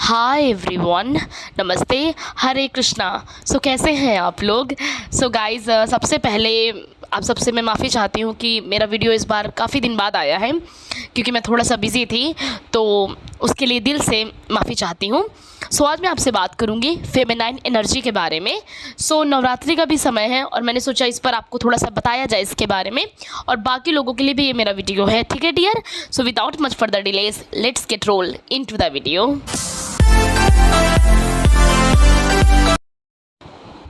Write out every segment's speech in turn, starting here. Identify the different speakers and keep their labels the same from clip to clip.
Speaker 1: Hi everyone, नमस्ते, हरे कृष्णा। कैसे हैं आप लोग? गाइस, सबसे पहले आप सबसे मैं माफ़ी चाहती हूँ कि मेरा वीडियो इस बार काफ़ी दिन बाद आया है, क्योंकि मैं थोड़ा सा बिज़ी थी, तो उसके लिए दिल से माफ़ी चाहती हूँ। आज मैं आपसे बात करूँगी फेमिनाइन एनर्जी के बारे में। नवरात्रि का भी समय है और मैंने सोचा इस पर आपको थोड़ा सा बताया जाए इसके बारे में, और बाकी लोगों के लिए भी ये मेरा वीडियो है, ठीक है dear? Without much further delays, let's get roll into the video.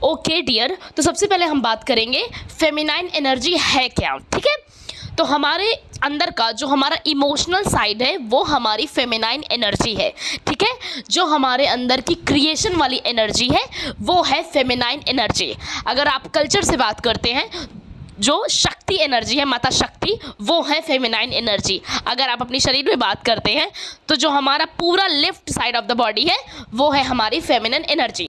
Speaker 1: Okay dear, तो सबसे पहले हम बात करेंगे फेमिनाइन एनर्जी है क्या, ठीक है? तो हमारे अंदर का जो हमारा इमोशनल साइड है वो हमारी फेमिनाइन एनर्जी है, ठीक है? जो हमारे अंदर की क्रिएशन वाली एनर्जी है वो है फेमिनाइन एनर्जी। अगर आप कल्चर से बात करते हैं, जो शक्ति एनर्जी है, माता शक्ति, वो है फेमिनाइन एनर्जी। अगर आप अपने शरीर में बात करते हैं तो जो हमारा पूरा left side of the body है वो है हमारी फेमिनाइन एनर्जी।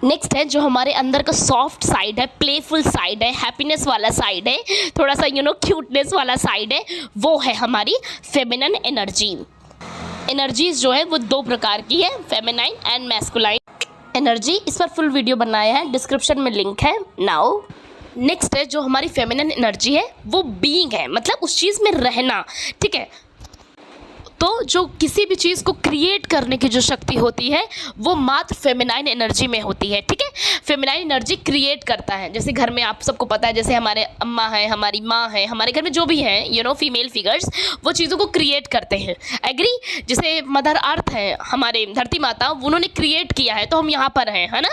Speaker 1: नेक्स्ट है जो हमारे अंदर का सॉफ्ट साइड है, प्लेफुल साइड है, हैप्पीनेस वाला साइड है, थोड़ा सा क्यूटनेस वाला साइड है, वो है हमारी फेमिनिन एनर्जी। एनर्जीज जो है वो दो प्रकार की है, फेमिनाइन एंड मैस्कुलाइन एनर्जी। इस पर फुल वीडियो बनाया है, डिस्क्रिप्शन में लिंक है। नाउ नेक्स्ट है जो हमारी फेमिनिन एनर्जी है वो बीइंग है, मतलब उस चीज़ में रहना, ठीक है? तो जो किसी भी चीज़ को क्रिएट करने की जो शक्ति होती है वो मात्र फेमिनाइन एनर्जी में होती है, ठीक है? फेमिनाइन एनर्जी क्रिएट करता है। जैसे घर में आप सबको पता है, जैसे हमारे अम्मा हैं, हमारी माँ है, हमारे घर में जो भी हैं फीमेल फिगर्स, वो चीज़ों को क्रिएट करते हैं। एग्री? जैसे मदर अर्थ है, हमारे धरती माता, उन्होंने क्रिएट किया है तो हम यहाँ पर हैं, है ना?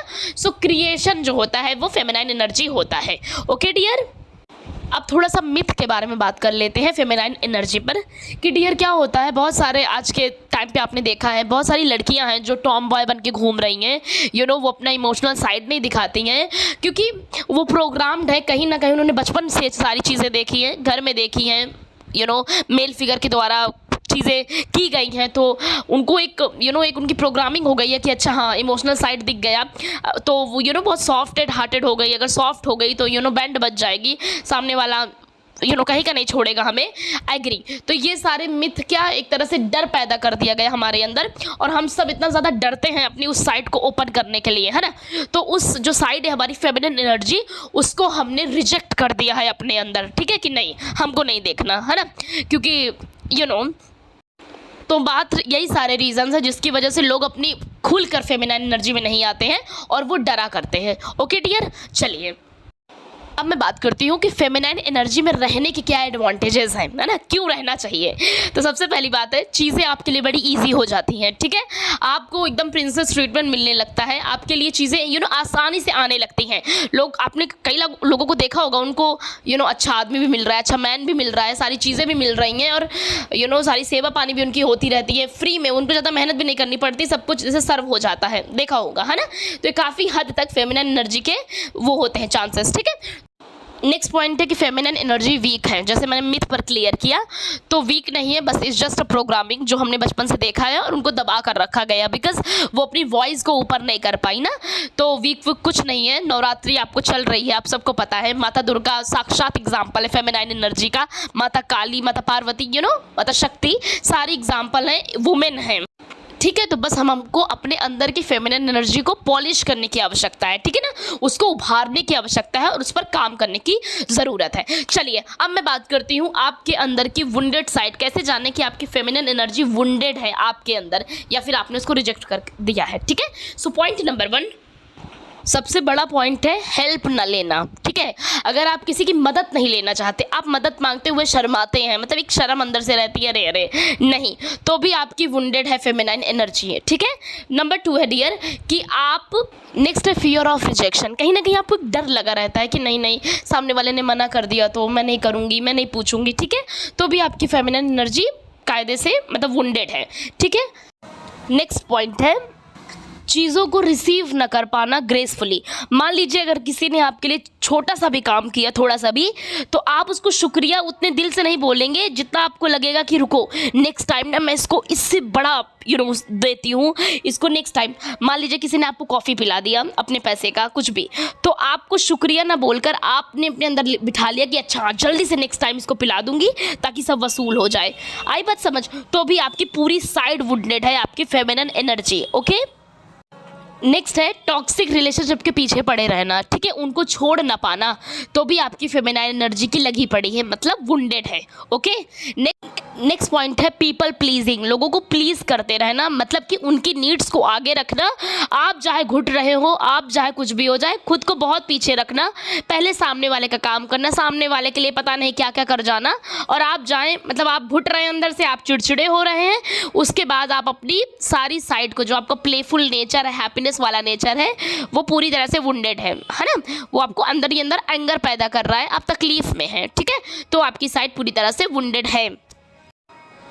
Speaker 1: क्रिएशन जो होता है वो फेमिनाइन एनर्जी होता है। ओके डियर, अब थोड़ा सा मिथ के बारे में बात कर लेते हैं फेमिनाइन एनर्जी पर कि डियर क्या होता है। बहुत सारे आज के टाइम पे आपने देखा है, बहुत सारी लड़कियां हैं जो टॉम बॉय बन के घूम रही हैं, वो अपना इमोशनल साइड नहीं दिखाती हैं, क्योंकि वो प्रोग्राम्ड है, कहीं ना कहीं उन्होंने बचपन से सारी चीज़ें देखी हैं, घर में देखी हैं, मेल फिगर के द्वारा चीज़ें की गई हैं, तो उनको एक एक उनकी प्रोग्रामिंग हो गई है कि अच्छा हाँ, इमोशनल साइड दिख गया तो वो बहुत सॉफ्ट हार्टेड हो गई। अगर सॉफ्ट हो गई तो बैंड बज जाएगी, सामने वाला कहीं का नहीं छोड़ेगा हमें। एग्री? तो ये सारे मिथ क्या, एक तरह से डर पैदा कर दिया गया हमारे अंदर, और हम सब इतना ज़्यादा डरते हैं अपनी उस साइड को ओपन करने के लिए, है ना? तो उस जो साइड है हमारी फेमिनिन एनर्जी, उसको हमने रिजेक्ट कर दिया है अपने अंदर, ठीक है कि नहीं? हमको नहीं देखना, है ना? क्योंकि तो बात यही सारे रीजंस है जिसकी वजह से लोग अपनी खुलकर फेमिनाइन एनर्जी में नहीं आते हैं और वो डरा करते हैं। ओके डियर, चलिए अब मैं बात करती हूँ कि फेमिनाइन एनर्जी में रहने के क्या एडवांटेजेस हैं, है ना? क्यों रहना चाहिए? तो सबसे पहली बात है, चीज़ें आपके लिए बड़ी इजी हो जाती हैं, ठीक है? आपको एकदम प्रिंसेस ट्रीटमेंट मिलने लगता है, आपके लिए चीज़ें आसानी से आने लगती हैं। आपने कई लोगों को देखा होगा, उनको अच्छा आदमी भी मिल रहा है, अच्छा मैन भी मिल रहा है, सारी चीज़ें भी मिल रही हैं, और सारी सेवा पानी भी उनकी होती रहती है फ्री में, उनको ज़्यादा मेहनत भी नहीं करनी पड़ती, सब कुछ जैसे सर्व हो जाता है, देखा होगा, है ना? तो ये काफ़ी हद तक फेमिनाइन एनर्जी के वो होते हैं चांसेस, ठीक है? नेक्स्ट पॉइंट है कि फेमिनिन एनर्जी वीक है। जैसे मैंने मिथ पर क्लियर किया, तो वीक नहीं है, बस इट्स जस्ट अ प्रोग्रामिंग जो हमने बचपन से देखा है और उनको दबा कर रखा गया, बिकॉज वो अपनी वॉइस को ऊपर नहीं कर पाई ना। तो वीक कुछ नहीं है। नवरात्रि आपको चल रही है, आप सबको पता है, माता दुर्गा साक्षात एग्जाम्पल है फेमिनाइन एनर्जी का, माता काली, माता पार्वती, माता शक्ति, सारी एग्जाम्पल हैं, वुमेन हैं, ठीक है? तो बस हमको अपने अंदर की फेमिनिन एनर्जी को पॉलिश करने की आवश्यकता है, ठीक है ना? उसको उभारने की आवश्यकता है और उस पर काम करने की ज़रूरत है। चलिए अब मैं बात करती हूँ आपके अंदर की वुंडेड साइड। कैसे जाने कि आपकी फेमिनिन एनर्जी वुंडेड है आपके अंदर, या फिर आपने उसको रिजेक्ट कर दिया है, ठीक है? पॉइंट नंबर 1, सबसे बड़ा पॉइंट है हेल्प न लेना, ठीक है? अगर आप किसी की मदद नहीं लेना चाहते, आप मदद मांगते हुए शर्माते हैं, मतलब एक शर्म अंदर से रहती है, अरे नहीं, तो भी आपकी वुंडेड है फेमिनाइन एनर्जी है, ठीक है? नंबर 2 है डियर कि आप नेक्स्ट है फियर ऑफ रिजेक्शन। कहीं ना कहीं आपको एक डर लगा रहता है कि नहीं सामने वाले ने मना कर दिया तो मैं नहीं करूँगी, मैं नहीं पूछूंगी, ठीक है? तो भी आपकी फेमिनाइन एनर्जी कायदे से मतलब वुंडेड है, ठीक है? नेक्स्ट पॉइंट है चीज़ों को रिसीव न कर पाना ग्रेसफुली। मान लीजिए अगर किसी ने आपके लिए छोटा सा भी काम किया, थोड़ा सा भी, तो आप उसको शुक्रिया उतने दिल से नहीं बोलेंगे जितना आपको लगेगा कि रुको नेक्स्ट टाइम ना मैं इसको इससे बड़ा देती हूँ इसको नेक्स्ट टाइम। मान लीजिए किसी ने आपको कॉफ़ी पिला दिया अपने पैसे का कुछ भी, तो आपको शुक्रिया ना बोलकर आपने अपने अंदर बिठा लिया कि अच्छा जल्दी से नेक्स्ट टाइम इसको पिला दूंगी ताकि सब वसूल हो जाए। आई बात समझ? तो भी आपकी पूरी साइड वुंडेड है, आपकी फेमिनिन एनर्जी। ओके, नेक्स्ट है टॉक्सिक रिलेशनशिप के पीछे पड़े रहना, ठीक है, उनको छोड़ ना पाना, तो भी आपकी फेमिनाइन एनर्जी की लगी पड़ी है, मतलब वुंडेड है। ओके, नेक्स्ट पॉइंट है पीपल प्लीजिंग, लोगों को प्लीज़ करते रहना, मतलब कि उनकी नीड्स को आगे रखना। आप चाहे घुट रहे हो, आप चाहे कुछ भी हो जाए, खुद को बहुत पीछे रखना, पहले सामने वाले का काम करना, सामने वाले के लिए पता नहीं क्या क्या कर जाना, और आप जाएं मतलब आप घुट रहे हैं अंदर से, आप चिड़चिड़े हो रहे हैं, उसके बाद आप अपनी सारी साइड को, जो आपका प्लेफुल नेचर है, हैप्पीनेस वाला नेचर है, वो पूरी तरह से वुंडेड है ना, वो आपको अंदर ही अंदर एंगर पैदा कर रहा है, आप तकलीफ में हैं, ठीक है, तो आपकी साइड पूरी तरह से वुंडेड है।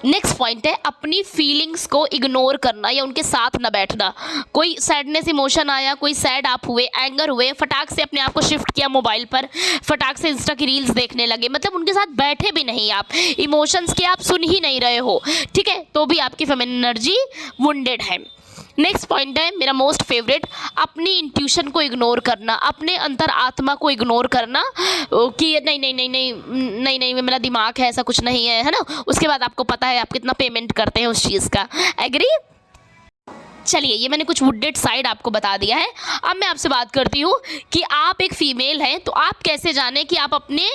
Speaker 1: नेक्स्ट पॉइंट है अपनी फीलिंग्स को इग्नोर करना या उनके साथ ना बैठना। कोई सैडनेस इमोशन आया, कोई सैड आप हुए, एंगर हुए, फटाक से अपने आप को शिफ्ट किया मोबाइल पर, फटाक से इंस्टा की रील्स देखने लगे, मतलब उनके साथ बैठे भी नहीं, आप इमोशंस के आप सुन ही नहीं रहे हो, ठीक है, तो भी आपकी फेमिनिन एनर्जी वुंडेड है। नेक्स्ट पॉइंट है मेरा मोस्ट फेवरेट, अपनी इंट्यूशन को इग्नोर करना, अपने अंतर आत्मा को इग्नोर करना कि नहीं नहीं नहीं नहीं नहीं नहीं मेरा दिमाग है, ऐसा कुछ नहीं है ना, उसके बाद आपको पता है आप कितना पेमेंट करते हैं उस चीज़ का। एग्री? चलिए, ये मैंने कुछ वुडेड साइड आपको बता दिया है। अब मैं आपसे बात करती हूँ कि आप एक फीमेल हैं, तो आप कैसे जानें कि आप अपने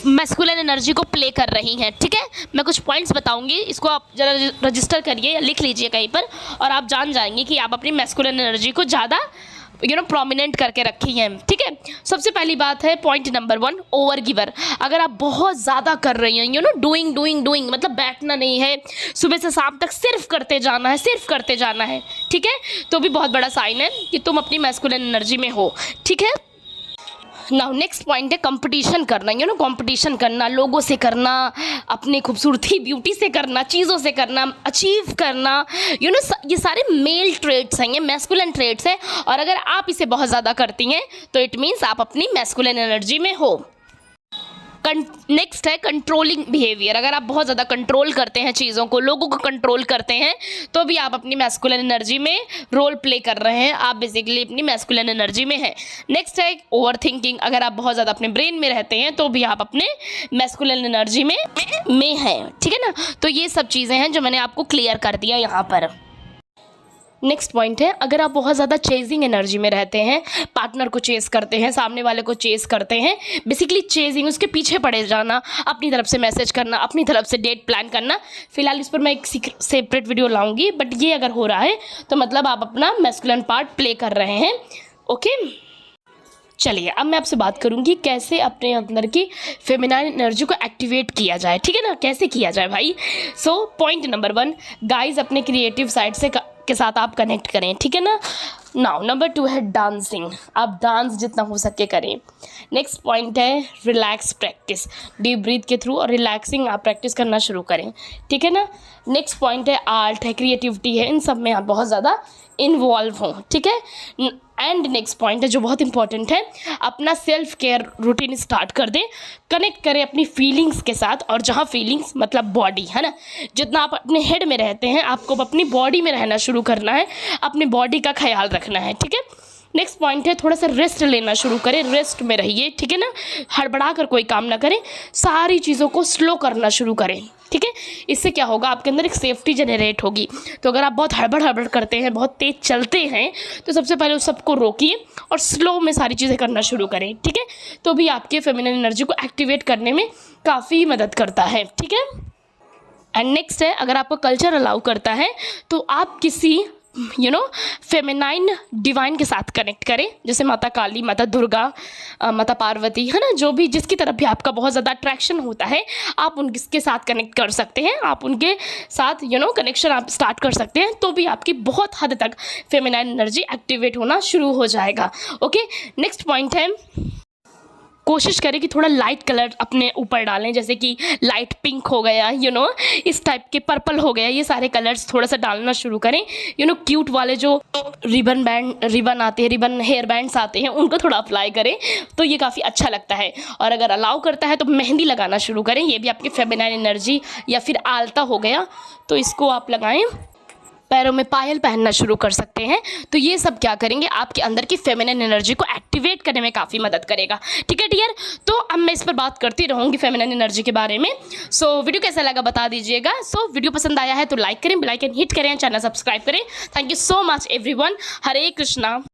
Speaker 1: मैस्कुलिन एनर्जी को प्ले कर रही हैं, ठीक है। मैं कुछ पॉइंट्स बताऊंगी, इसको आप जरा रजिस्टर करिए या लिख लीजिए कहीं पर, और आप जान जाएंगे कि आप अपनी मैस्कुलिन एनर्जी को ज़्यादा प्रोमिनेंट करके रखी हैं, ठीक है। सबसे पहली बात है पॉइंट नंबर 1, ओवर गिवर। अगर आप बहुत ज़्यादा कर रही हैं, डूइंग मतलब बैठना नहीं है, सुबह से शाम तक सिर्फ करते जाना है, ठीक है, तो भी बहुत बड़ा साइन है कि तुम अपनी मैस्कुलिन एनर्जी में हो, ठीक है। नाउ नेक्स्ट पॉइंट है कंपटीशन करना, कंपटीशन करना, लोगों से करना, अपनी खूबसूरती ब्यूटी से करना, चीज़ों से करना, अचीव करना, ये सारे मेल ट्रेट्स हैं, ये मैस्कुलिन ट्रेट्स हैं, और अगर आप इसे बहुत ज़्यादा करती हैं तो इट मीन्स आप अपनी मैस्कुलिन एनर्जी में हो। नेक्स्ट है कंट्रोलिंग बिहेवियर। अगर आप बहुत ज़्यादा कंट्रोल करते हैं चीज़ों को, लोगों को कंट्रोल करते हैं, तो भी आप अपनी मैस्कुलिन एनर्जी में रोल प्ले कर रहे हैं, आप बेसिकली अपनी मैस्कुलिन एनर्जी में हैं। नेक्स्ट है ओवर थिंकिंग। अगर आप बहुत ज़्यादा अपने ब्रेन में रहते हैं तो भी आप अपने मैस्कुलिन एनर्जी में हैं, ठीक है ना। तो ये सब चीज़ें हैं जो मैंने आपको क्लियर कर दिया यहाँ पर। नेक्स्ट पॉइंट है अगर आप बहुत ज़्यादा चेजिंग एनर्जी में रहते हैं, पार्टनर को चेस करते हैं, सामने वाले को चेस करते हैं, बेसिकली चेजिंग, उसके पीछे पड़े जाना, अपनी तरफ से मैसेज करना, अपनी तरफ से डेट प्लान करना। फिलहाल इस पर मैं एक सेपरेट वीडियो लाऊंगी, बट ये अगर हो रहा है तो मतलब आप अपना मैस्कुलिन पार्ट प्ले कर रहे हैं। ओके, चलिए अब मैं आपसे बात करूंगी कैसे अपने अंदर की फेमिनाइन एनर्जी को एक्टिवेट किया जाए, ठीक है ना, कैसे किया जाए भाई। सो पॉइंट नंबर 1, गाइज अपने क्रिएटिव साइड से के साथ आप कनेक्ट करें, ठीक है ना। नाउ नंबर 2 है डांसिंग, आप डांस जितना हो सके करें। नेक्स्ट पॉइंट है रिलैक्स प्रैक्टिस, डीप ब्रीथ के थ्रू और रिलैक्सिंग आप प्रैक्टिस करना शुरू करें, ठीक है ना। नेक्स्ट पॉइंट है आर्ट है, क्रिएटिविटी है, इन सब में आप बहुत ज़्यादा इन्वॉल्व हों, ठीक है। एंड नेक्स्ट पॉइंट है जो बहुत इंपॉर्टेंट है, अपना सेल्फ केयर रूटीन स्टार्ट कर दें, कनेक्ट करें अपनी फीलिंग्स के साथ, और जहाँ फीलिंग्स मतलब बॉडी है ना, जितना आप अपने हेड में रहते हैं आपको अपनी बॉडी में रहना शुरू करना है, अपनी बॉडी का ख्याल रखना है, ठीक है। नेक्स्ट पॉइंट है थोड़ा सा रेस्ट लेना शुरू करें, रेस्ट में रहिए, ठीक है ना, हड़बड़ा कर कोई काम ना करें, सारी चीज़ों को स्लो करना शुरू करें, ठीक है। इससे क्या होगा, आपके अंदर एक सेफ्टी जनरेट होगी। तो अगर आप बहुत हड़बड़ करते हैं, बहुत तेज़ चलते हैं, तो सबसे पहले उस सबको रोकिए और स्लो में सारी चीज़ें करना शुरू करें, ठीक है। तो भी आपके फेमिनिन एनर्जी को एक्टिवेट करने में काफ़ी मदद करता है, ठीक है। एंड नेक्स्ट है अगर आपका कल्चर अलाउ करता है तो आप किसी फेमिनाइन डिवाइन के साथ कनेक्ट करें, जैसे माता काली, माता दुर्गा, माता पार्वती, है ना, जो भी जिसकी तरफ भी आपका बहुत ज़्यादा अट्रैक्शन होता है आप उनके साथ कनेक्ट कर सकते हैं, आप उनके साथ कनेक्शन आप स्टार्ट कर सकते हैं, तो भी आपकी बहुत हद तक फेमिनाइन एनर्जी एक्टिवेट होना शुरू हो जाएगा। ओके, नेक्स्ट पॉइंट है कोशिश करें कि थोड़ा लाइट कलर अपने ऊपर डालें, जैसे कि लाइट पिंक हो गया, इस टाइप के, पर्पल हो गया, ये सारे कलर्स थोड़ा सा डालना शुरू करें। क्यूट वाले जो रिबन आते हैं, रिबन हेयर बैंड्स आते हैं, उनको थोड़ा अप्लाई करें तो ये काफ़ी अच्छा लगता है। और अगर अलाउ करता है तो मेहंदी लगाना शुरू करें, ये भी आपकी फेमिनाइन एनर्जी, या फिर आलता हो गया तो इसको आप लगाएं। पैरों में पायल पहनना शुरू कर सकते हैं। तो ये सब क्या करेंगे, आपके अंदर की फेमिनिन एनर्जी को एक्टिवेट करने में काफ़ी मदद करेगा। ठीक है डियर, तो अब मैं इस पर बात करती रहूँगी फेमिनिन एनर्जी के बारे में। सो वीडियो कैसा लगा बता दीजिएगा। सो वीडियो पसंद आया है तो लाइक करें, बेल आइकन हिट करें, चैनल सब्सक्राइब करें। Thank you so much everyone. Hare Krishna.